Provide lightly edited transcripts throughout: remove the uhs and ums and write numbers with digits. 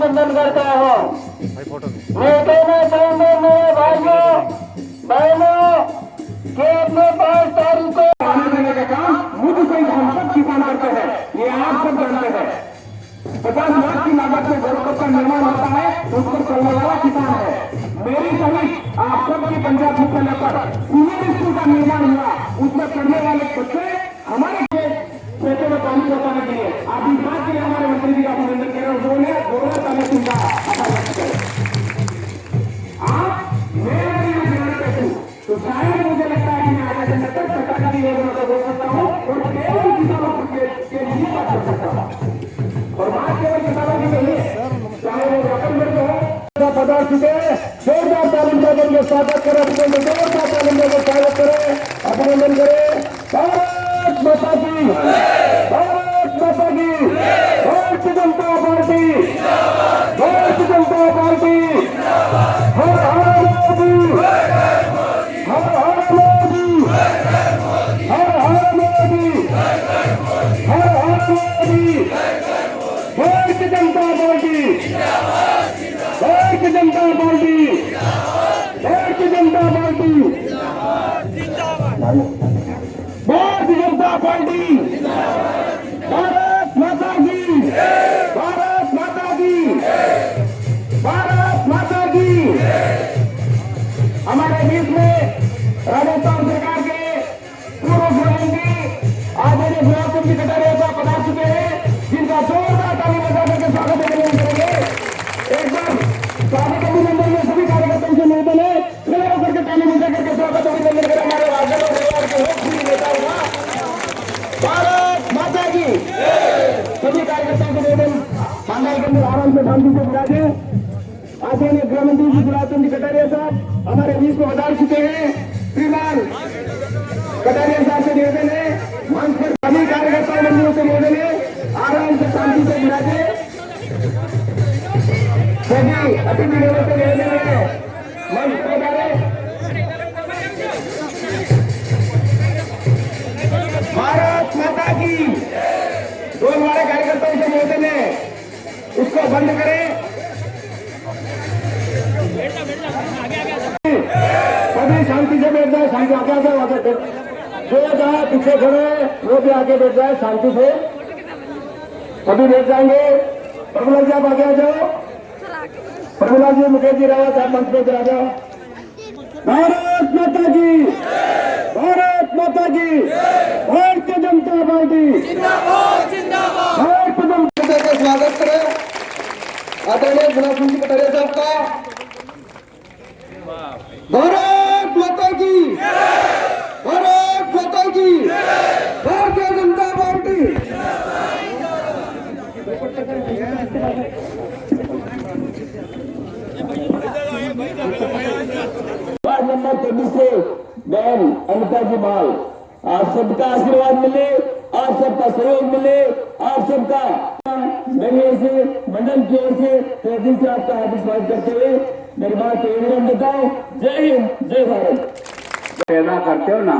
अभिनंदन करता हूँ। मैं कहना चाहूंगा मेरे भाइयों बहनों कि अपने 5 तारीख को आने देने का काम मुझसे हम सब किसान करते हैं, ये आप सब जानते हैं। 50 लाख की लागत में गोलकोट का निर्माण होता है, उस पर चलने वाला किसान है। मेरी सहित आप सबकी पंचायत मुख्यालय पर सीनियर स्कूल का निर्माण हुआ, उसमें पढ़ने वाले बच्चे हमारे खेतों में पानी पहुंचाने के लिए आप इस बात के लिए हमारे मंत्री जी का अभिनंदन कर रहे हैं। उन्होंने गोला ताले सुनता आप मेरे तो शायद मुझे लगता है कि मैं आगे चलने तक सरकार की योजना को बोल सकता हूँ और केवल किसानों के लिए बात कर सकता हूँ। और बात केवल किसानों की नहीं है, चाहे वो रकम हो पदार्थ चुके जोरदार तालीम देकर स्वागत करें, जोरदार तालीम देकर स्वागत करें, अभिनंदन करें। भारत माता की, भारत माता की, भारतीय जनता पार्टी, भारतीय जनता पार्टी, हर हर मोदी, हर हर मोदी, हर हर मोदी, हर हर Modi, Bharatiya Janata party, Bharatiya Janata party, Bharatiya Janata party, Bharatiya Janata party, Bharat माता की, भारत माता की, भारत माता की। हमारे बीच में राजस्थान सरकार के पूर्व मुख्यमंत्री आदरणीय गुलाब चंद जी कटारिया साहब पधार चुके हैं, जिनका जोरदार ताली बजा करके स्वागत करेंगे। एक बार स्वागत अभिनंदन में सभी कार्यकर्ताओं से निवेदन है, खड़े होकर के ताली बजा करके स्वागत अभिनंदन करें हमारे राजद और परिवार के लोकप्रिय नेता होगा। भारत माता की। सभी कार्यकर्ताओं को निवेदन पंडाल के अंदर आराम से शांति से विराजे। आदरणीय गृह मंत्री जी गुलाब चंद जी कटारिया साहब हमारे बीच में पधार चुके हैं। श्रीमान कटारिया साहब से निवेदन है, मंच पर सभी कार्यकर्ताओं मंत्रियों से निवेदन है, आराम से शांति से विराजे। सभी अतिथि लोगों से निवेदन है, मंच पर डाले। भारत माता की। दो हमारे कार्यकर्ताओं से निवेदन है, उसको बंद करें। सभी शांति से बैठ जाए, शांति आगे आगे आगे जो जहाँ पीछे खड़े वो भी आगे बैठ जाए शांति से। सभी बैठ जाएंगे। प्रभुलाल जी आप आगे आ जाओ। प्रभुलाल जी मुकेश जी रावत आप मंच पे आ जाओ। भारत माता की, भारत माता की, भारतीय जनता पार्टी, भारतीय जनता का स्वागत करें आदरणीय गुलाब चंद जी कटारिया साहब का। भारत माता की, भारत माता की, Bharatiya Janata party. Ward number 23 से बहन अनिता जी माल, आप सबका आशीर्वाद मिले, आप सबका सहयोग मिले, आप सबका मेरी ओर से मंडल की ओर से तेजी से आपका हार्दिक स्वागत करते हुए मेरी बात को बताओ। जय हिंद, जय भारत। पैदा करते हो ना,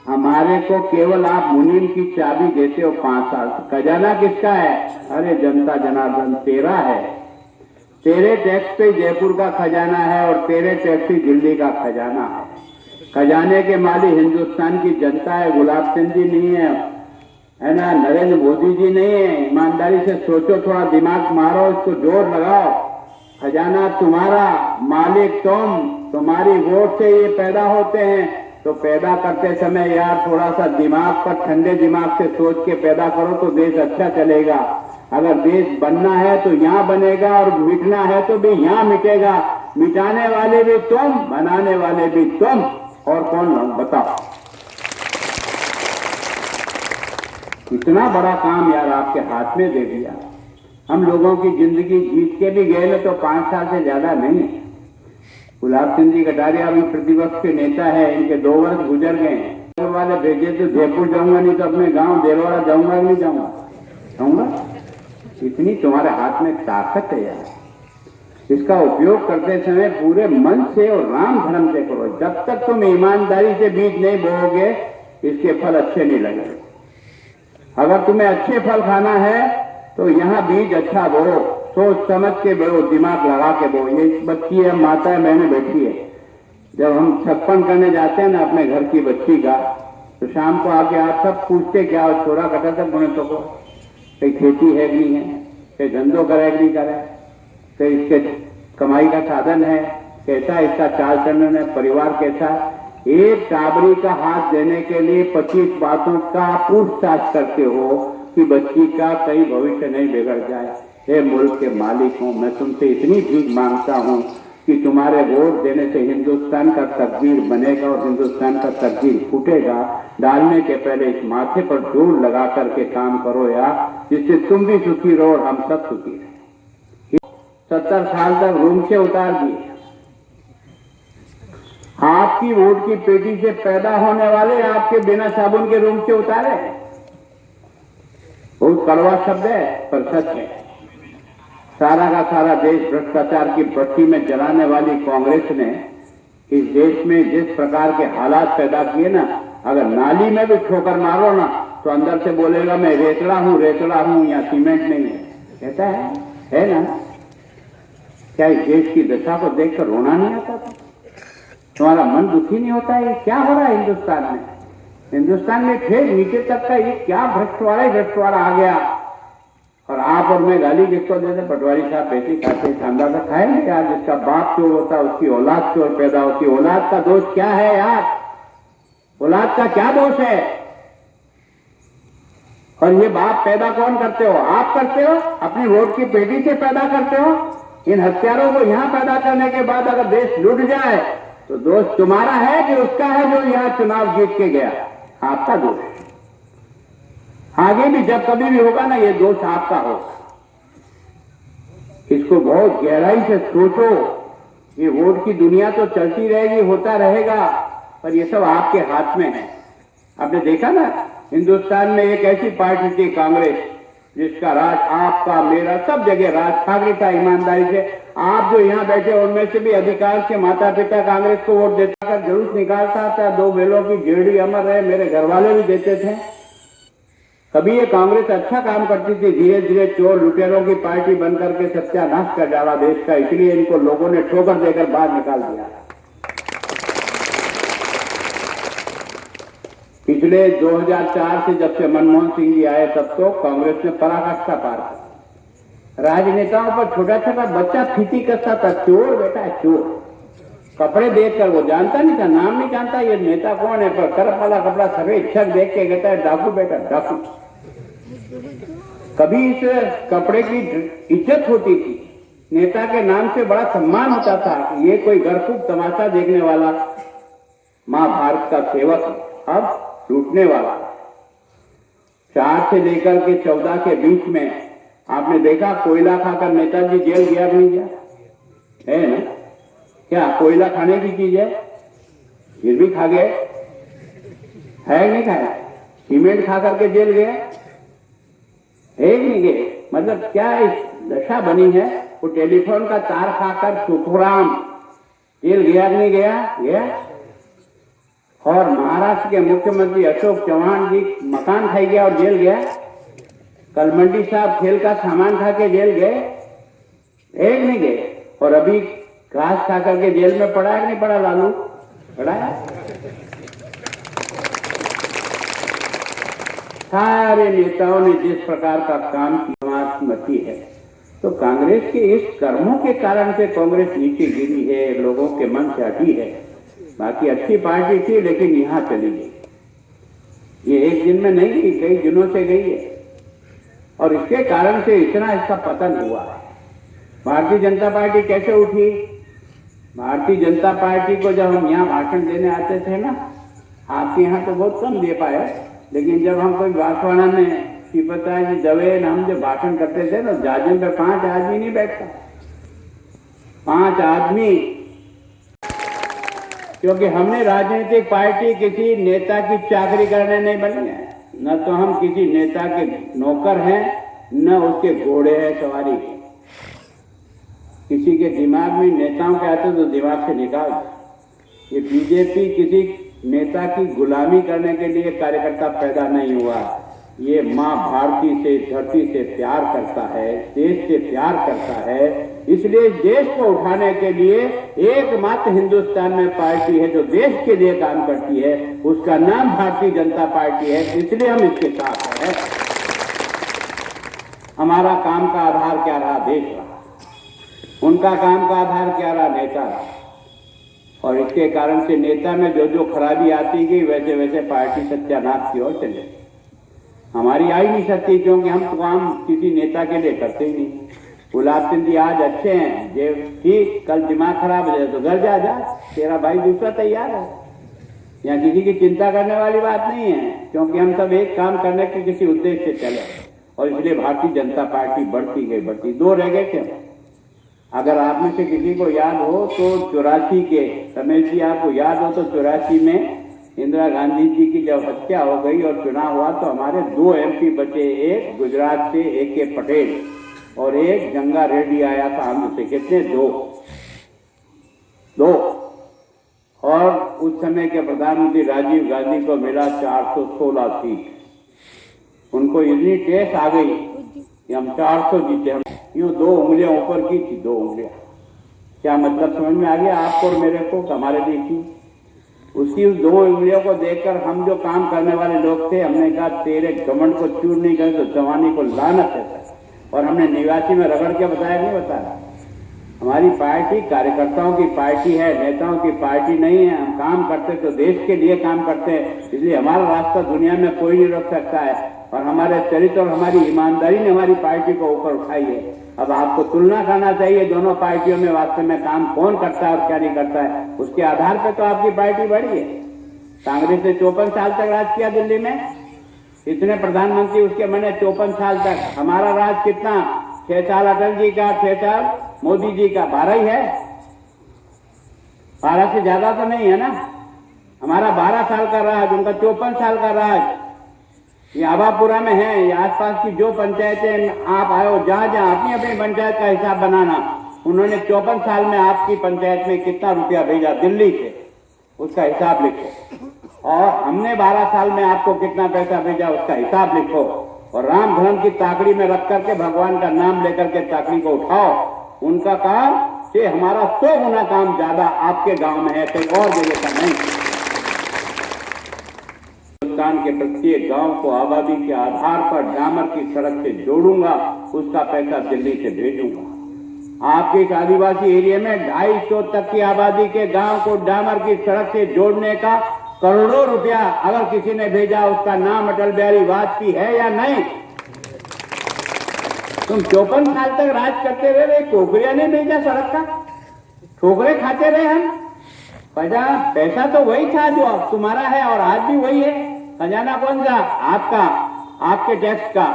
हमारे को केवल आप मुनीम की चाबी देते हो 5 साल। खजाना किसका है? अरे जनता जनार्दन तेरा है। तेरे टैक्स पे जयपुर का खजाना है और तेरे टैक्स पे दिल्ली का खजाना है। खजाने के मालिक हिंदुस्तान की जनता है, गुलाब चंद जी नहीं है ना, नरेंद्र मोदी जी नहीं है। ईमानदारी से सोचो, थोड़ा दिमाग मारो, इसको जोर लगाओ। खजाना तुम्हारा, मालिक तुम, तुम्हारी वोट से ये पैदा होते हैं। तो पैदा करते समय यार थोड़ा सा दिमाग पर ठंडे दिमाग से सोच के पैदा करो तो देश अच्छा चलेगा। अगर देश बनना है तो यहाँ बनेगा और मिटना है तो भी यहाँ मिटेगा। मिटाने वाले भी तुम, बनाने वाले भी तुम, और कौन बताओ। इतना बड़ा काम यार आपके हाथ में दे दिया। हम लोगों की जिंदगी जीत के भी गए ना तो 5 साल से ज्यादा नहीं है। गुलाब चंद जी कटारिया अभी प्रतिपक्ष के नेता है, इनके 2 वर्ष गुजर गए हैं। वाले भेजे तो जयपुर जाऊंगा, नहीं तो अपने गांव देलवाड़ा जाऊंगा, नहीं जाऊंगा। इतनी तुम्हारे हाथ में ताकत है यार। इसका उपयोग करते समय पूरे मन से और राम धर्म से करो। जब तक तुम ईमानदारी से बीज नहीं बोओगे इसके फल अच्छे नहीं लगेंगे। अगर तुम्हें अच्छे फल खाना है तो यहाँ बीज अच्छा बो, सोच समझ के बोलो, दिमाग लगा के बोलो। ये बच्ची है, माता है, बहने बैठी है। जब हम छप्पन करने जाते हैं ना अपने घर की बच्ची का, तो शाम को आके आप सब पूछते क्या हो, छोरा कटा तक बोले तो को कहीं खेती है कि नहीं है, कहीं धंधो करे कि नहीं करे, कहीं इसके कमाई का साधन है, कैसा इसका चाल चलन है, परिवार कैसा है। एक टाबरी का हाथ देने के लिए 25 बातों का पूछताछ करते हो कि बच्ची का कहीं भविष्य नहीं बिगड़ जाए। हे मुल्क के मालिक हूं, मैं तुमसे इतनी भीख मांगता हूं कि तुम्हारे वोट देने से हिंदुस्तान का तकदीर बनेगा और हिंदुस्तान का तकदीर फूटेगा। डालने के पहले इस माथे पर जोर लगा करके काम करो यार, जिससे तुम भी सुखी रहो और हम सब सुखी रहे। 70 साल तक रूम से उतार दिए। आपकी वोट की पेटी से पैदा होने वाले आपके बिना साबुन के रूम से उतारे। बहुत कड़वा शब्द है पर सच है। सारा का सारा देश भ्रष्टाचार की भट्टी में जलाने वाली कांग्रेस ने इस देश में जिस प्रकार के हालात पैदा किए ना, अगर नाली में भी ठोकर मारो ना तो अंदर से बोलेगा मैं रेतड़ा हूं या सीमेंट नहीं है, कहता है ना। क्या इस देश की दशा को देखकर रोना नहीं आता था? तुम्हारा मन दुखी नहीं होता है? क्या हो रहा है हिंदुस्तान में? हिंदुस्तान में फिर नीचे तक का ये क्या भ्रष्टवाड़ा आ गया। और आप और मैं गाली जिसको देते, पटवारी साहब पैसे खाते शानदार का खाएंगे यार। जिसका बाप चोर होता है उसकी औलाद चोर पैदा होती है। औलाद का दोष क्या है यार? औलाद का क्या दोष है? और ये बाप पैदा कौन करते हो? आप करते हो, अपनी वोट की पेटी से पैदा करते हो। इन हत्यारों को यहां पैदा करने के बाद अगर देश लुट जाए तो दोष तुम्हारा है कि उसका है जो यहां चुनाव जीत के गया? आपका दोष है। आगे भी जब कभी भी होगा ना, ये दोष आपका होगा। इसको बहुत गहराई से सोचो। ये वोट की दुनिया तो चलती रहेगी, होता रहेगा, पर ये सब आपके हाथ में है। आपने देखा ना, हिंदुस्तान में एक ऐसी पार्टी थी कांग्रेस, जिसका राज आपका मेरा सब जगह राज ठाकरे था ईमानदारी से। आप जो यहाँ बैठे उनमें से भी अधिकार से माता पिता कांग्रेस को वोट देता कर जुलूस निकालता था। 2 बेलों की गेड़ी अमर रहे, मेरे घर वाले भी देते थे। कभी ये कांग्रेस अच्छा काम करती थी, धीरे धीरे चोर लुटेरों की पार्टी बनकर के सत्यानाश कर डाला देश का। इसलिए इनको लोगों ने ठोकर देकर बाहर निकाल दिया। पिछले 2004 से जब से मनमोहन सिंह जी आए तब तो कांग्रेस ने पराकाष्ठा पार की। राजनेताओं पर छोटा छोटा बच्चा फीती कसता था, चोर बेटा चोर। कपड़े देखकर वो जानता नहीं था, नाम नहीं जानता ये नेता कौन है, पर करप वाला कपड़ा सफेद छक देख के कहता है डाकू बेटा डाकू। कभी इस कपड़े की इज्जत होती थी, नेता के नाम से बड़ा सम्मान होता था। ये कोई गरफूक तमाशा देखने वाला महाभारत का सेवक, अब लूटने वाला। 4 से लेकर के 14 के बीच में आपने देखा कोयला खाकर नेताजी जेल गया कि नहीं गया? है ना? क्या कोयला खाने की चीज है? फिर भी खा गए, है नहीं खाया? सीमेंट खा करके जेल गए, है नहीं गए? मतलब क्या इस दशा बनी है? वो टेलीफोन का तार खाकर सुखराम जेल गया कि नहीं गया? गया। और महाराष्ट्र के मुख्यमंत्री अशोक चौहान जी मकान खाई गया और जेल गया। कलमंडी साहब खेल का सामान खा के जेल गए, एक नहीं गए। और अभी घास खा करके जेल में पड़ा है कि नहीं पड़ा? लालू पड़ा है। सारे नेताओं ने जिस प्रकार का काम की है, तो कांग्रेस के इस कर्मों के कारण से कांग्रेस नीचे गिरी है, लोगों के मन से हटी है। बाकी अच्छी पार्टी थी लेकिन यहां चली गई। ये एक दिन में नहीं गई, कई दिनों से गई है और इसके कारण से इतना इसका पतन हुआ है। भारतीय जनता पार्टी कैसे उठी? भारतीय जनता पार्टी को जब हम यहाँ भाषण देने आते थे ना, आपके यहाँ तो बहुत कम दे पाए, लेकिन जब हम कोई बांसवाड़ा में पता है दवे हम जब भाषण करते थे तो जाजिम पे 5 आदमी नहीं बैठता, 5 आदमी। क्योंकि हमने राजनीतिक पार्टी किसी नेता की चाकरी करने नहीं बनी है, न तो हम किसी नेता के नौकर हैं, न उसके घोड़े हैं सवारी के। किसी के दिमाग में नेताओं के आते तो दिमाग से निकाल दो। ये बीजेपी किसी नेता की गुलामी करने के लिए कार्यकर्ता पैदा नहीं हुआ। ये माँ भारती से, धरती से प्यार करता है, देश से प्यार करता है। इसलिए देश को उठाने के लिए एकमात्र हिंदुस्तान में पार्टी है जो देश के लिए काम करती है, उसका नाम भारतीय जनता पार्टी है। इसलिए हम इसके साथ हैं। हमारा काम का आधार क्या रहा? देश रहा। उनका काम का आधार क्या रहा? नेता रहा। और इसके कारण से नेता में जो जो खराबी आती गई, वैसे वैसे पार्टी सत्यानाश की ओर चले। हमारी आई नहीं सकती, क्योंकि हम तो काम किसी नेता के लिए करते ही नहीं। गुलाब सिंह जी आज अच्छे हैं, जे ठीक, कल दिमाग खराब हो जाए तो घर जा, तेरा भाई दूसरा तैयार है। यहाँ किसी की चिंता करने वाली बात नहीं है, क्योंकि हम सब एक काम करने के किसी उद्देश्य से चले। और इसलिए भारतीय जनता पार्टी बढ़ती गई। 2 रह गए थे। अगर आप में से किसी को याद हो तो 84 के, रमेश जी आपको याद हो तो 84 में इंदिरा गांधी जी की जब हत्या हो गई और चुनाव हुआ तो हमारे 2 MP बचे। एक गुजरात से AK पटेल और एक जंगा रेड्डी आया था आंध्र से। कितने? 2। और उस समय के प्रधानमंत्री राजीव गांधी को मिला 416 सीट। उनको इतनी टेस्ट आ गई कि हम 400 जीते। हम यूं 2 उंगलियां ऊपर की थी, 2 उंगलियां। क्या मतलब समझ में आ गया आपको और मेरे को? हमारे लिए की उसकी उस 2 उंगलियों को देखकर हम जो काम करने वाले लोग थे, हमने कहा तेरे घमंड को चूर नहीं करे तो जवानी को लानत है। और हमने निवासी में रगड़ के बताया, नहीं बताया। हमारी पार्टी कार्यकर्ताओं की पार्टी है, नेताओं की पार्टी नहीं है। हम काम करते तो देश के लिए काम करते हैं। इसलिए हमारा रास्ता दुनिया में कोई नहीं रोक सकता है। और हमारे चरित्र और हमारी ईमानदारी ने हमारी पार्टी को ऊपर उठाई है। अब आपको तुलना करना चाहिए दोनों पार्टियों में वास्तव में काम कौन करता है और क्या नहीं करता है। उसके आधार पर तो आपकी पार्टी बढ़ी है। कांग्रेस ने 54 साल तक राज किया दिल्ली में। इतने प्रधानमंत्री उसके बने 54 साल तक। हमारा राज कितना? 6 साल अटल जी का, 6 साल मोदी जी का, 12 ही है। 12 से ज्यादा तो नहीं है ना। हमारा 12 साल का राज, उनका 54 साल का राज। ये आबापुरा में है, ये आसपास की जो पंचायतें आप आयो, जहां जहां अपनी अपनी पंचायत का हिसाब बनाना। उन्होंने 54 साल में आपकी पंचायत में कितना रुपया भेजा दिल्ली से, उसका हिसाब लिखो। और हमने 12 साल में आपको कितना पैसा भेजा, उसका हिसाब लिखो। और राम धर्म की ताकड़ी में रख करके भगवान का नाम लेकर के ताकड़ी को उठाओ। उनका काम से हमारा 100 गुना काम ज्यादा आपके गांव में है, कहीं और जगह का नहीं। हिंदुस्तान के प्रत्येक गांव को आबादी के आधार पर डामर की सड़क से जोड़ूंगा, उसका पैसा दिल्ली से भेजूंगा। आपके इस आदिवासी एरिया में 250 तक की आबादी के गांव को डामर की सड़क से जोड़ने का करोड़ों रुपया अगर किसी ने भेजा, उसका नाम अटल बिहारी वाजपेयी है या नहीं? तुम 54 साल तक राज करते रहे, टोकरिया ने भेजा सड़क का, ठोकरे खाते रहे हम। पैसा तो वही था जो तुम्हारा है और आज भी वही है। खजाना कौन सा? आपका, आपके टैक्स का।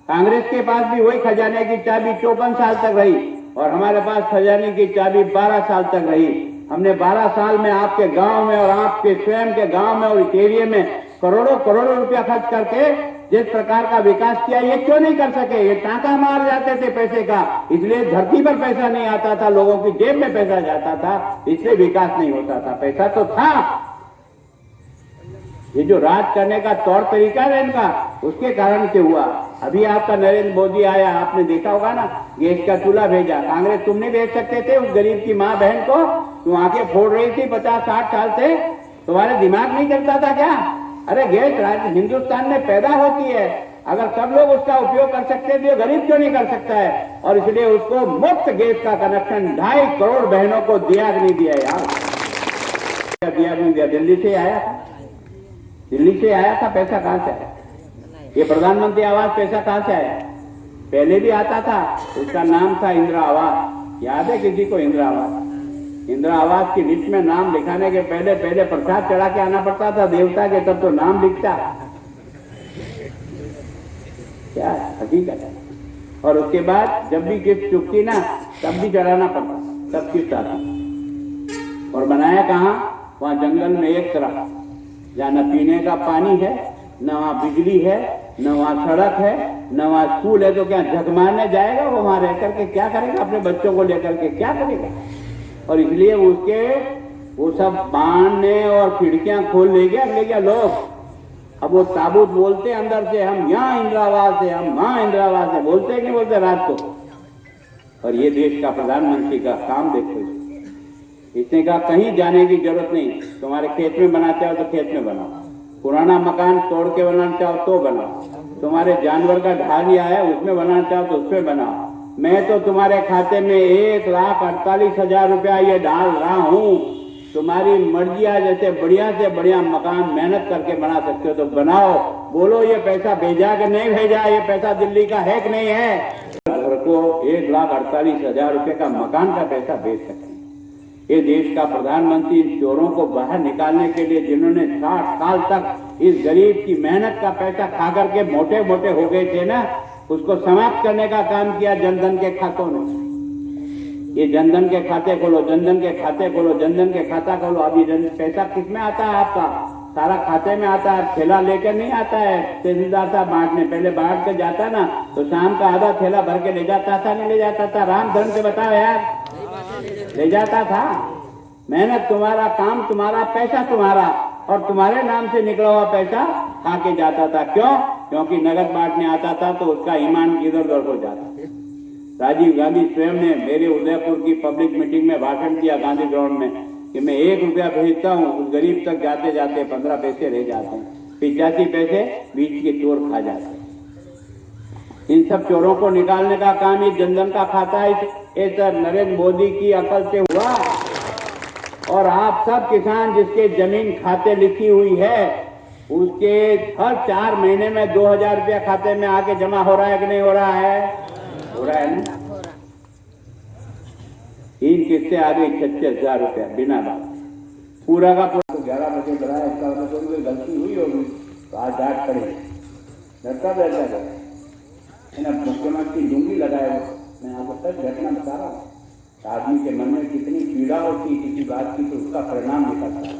कांग्रेस के पास भी वही खजाने की चाबी 54 साल तक रही और हमारे पास खजाने की चाबी 12 साल तक रही। हमने 12 साल में आपके गांव में और आपके स्वयं के गांव में और इस एरिया में करोड़ों करोड़ों रुपया खर्च करके जिस प्रकार का विकास किया, ये क्यों नहीं कर सके? ये टांका मार जाते थे पैसे का, इसलिए धरती पर पैसा नहीं आता था, लोगों की जेब में पैसा जाता था, इसलिए विकास नहीं होता था। पैसा तो था। ये जो राज करने का तौर तरीका है इनका, उसके कारण से हुआ। अभी आपका नरेंद्र मोदी आया, आपने देखा होगा ना, गैस का चूल्हा भेजा। कांग्रेस तुम नहीं भेज सकते थे उस गरीब की माँ बहन को? तुम आंखें फोड़ रही थी 50-60 साल से, तुम्हारे दिमाग नहीं चलता था क्या? अरे गैस हिंदुस्तान में पैदा होती है, अगर सब लोग उसका उपयोग कर सकते थे, गरीब क्यों नहीं कर सकता है? और इसलिए उसको मुफ्त गैस का कनेक्शन 2.5 करोड़ बहनों को दिया नहीं दिया यार, दिया नहीं दिया। दिल्ली से आया था, दिल्ली से आया था। पैसा कहां से आया? ये प्रधानमंत्री आवास पैसा कहां से आया? पहले भी आता था, उसका नाम था इंदिरा आवास। याद है किसी को इंदिरा आवास? इंदिरा आवास की लिस्ट में नाम लिखाने के पहले प्रसाद चढ़ा के आना पड़ता था देवता के, तब तो नाम लिखता। क्या हकीकत है। और उसके बाद जब भी किस्त चुकती ना, तब भी चढ़ाना पड़ता, तब किस्त आता। और बनाया कहाँ? वहां जंगल में एक तरफ, जहाँ न पीने का पानी है, न वहां बिजली है, न वहां सड़क है, न वहां स्कूल है। तो क्या झक मारने जाएगा वो? वहां रह करके क्या करेगा? अपने बच्चों को लेकर के क्या करेगा? और इसलिए उसके वो सब बांधने और खिड़कियां खोल ले गया लोग। अब वो ताबूत बोलते अंदर से, हम यहाँ इंदिरावास है, हम वहाँ इंदिरावास है, बोलते कि नहीं बोलते रात को। और ये देश का प्रधानमंत्री का काम देखो, इसने कहा कहीं जाने की जरूरत नहीं, तुम्हारे खेत में बनाते हो तो खेत में बनाओ, पुराना मकान तोड़ के बनाना चाहो तो बनाओ, तुम्हारे जानवर का ढालिया है उसमें बनाना चाहो तो उसमें बनाओ, मैं तो तुम्हारे खाते में 1,48,000 रुपया ये डाल रहा हूँ, तुम्हारी मर्जी है, जैसे बढ़िया से बढ़िया मकान मेहनत करके बना सकते हो तो बनाओ, बोलो ये पैसा भेजा कि नहीं भेजा, ये पैसा दिल्ली का है कि नहीं है। घर को 1,48,000 रुपये का मकान का पैसा भेज सकते हैं। ये देश का प्रधानमंत्री चोरों को बाहर निकालने के लिए, जिन्होंने 60 साल तक इस गरीब की मेहनत का पैसा खा करके मोटे मोटे हो गए थे ना, उसको समाप्त करने का काम किया जनधन के खातों में। ये जनधन के खाते खोलो, जनधन के खाते खोलो, जनधन के खाता खोलो। अभी पैसा किसमें आता है आपका? सारा खाते में आता है, थैला लेकर नहीं आता है तहसीलदार साहब बांटने। पहले बांट के जाता ना तो शाम का आधा थैला भर के ले जाता था, नहीं ले जाता था? राम धर्म से बताओ यार, ले जाता था। मेहनत तुम्हारा, काम तुम्हारा, पैसा तुम्हारा, और तुम्हारे नाम से निकला हुआ पैसा खा के जाता था। क्यों? क्योंकि नगद बांटने आता था तो उसका ईमान इधर उधर हो जाता। राजीव गांधी स्वयं ने मेरे उदयपुर की पब्लिक मीटिंग में भाषण दिया गांधी ग्राउंड में कि मैं 1 रुपया भेजता हूँ, उस गरीब तक जाते जाते 15 पैसे रह जाते हैं, 85 पैसे बीच के चोर खा जाते हैं। इन सब चोरों को निकालने का काम ये जनधन का खाता है। ये सर नरेंद्र मोदी की अकल से हुआ। और आप सब किसान जिसके जमीन खाते लिखी हुई है, उसके हर 4 महीने में 2,000 रुपया खाते में आके जमा हो रहा है कि नहीं हो रहा है? हो रहा है ना। 3 किस्तें आ गई 36,000 रुपया बिना बात। पूरा का पूरा 11 बजे बनाया, इसका मतलब कोई गलती हुई होगी तो आज डांट पड़े। डरता बैठा गया मुख्यमंत्री लुंगी लगाए हो। मैं आपको सच घटना बता रहा हूँ। आदमी के मन में कितनी पीड़ा होती किसी बात की तो उसका परिणाम निकलता है।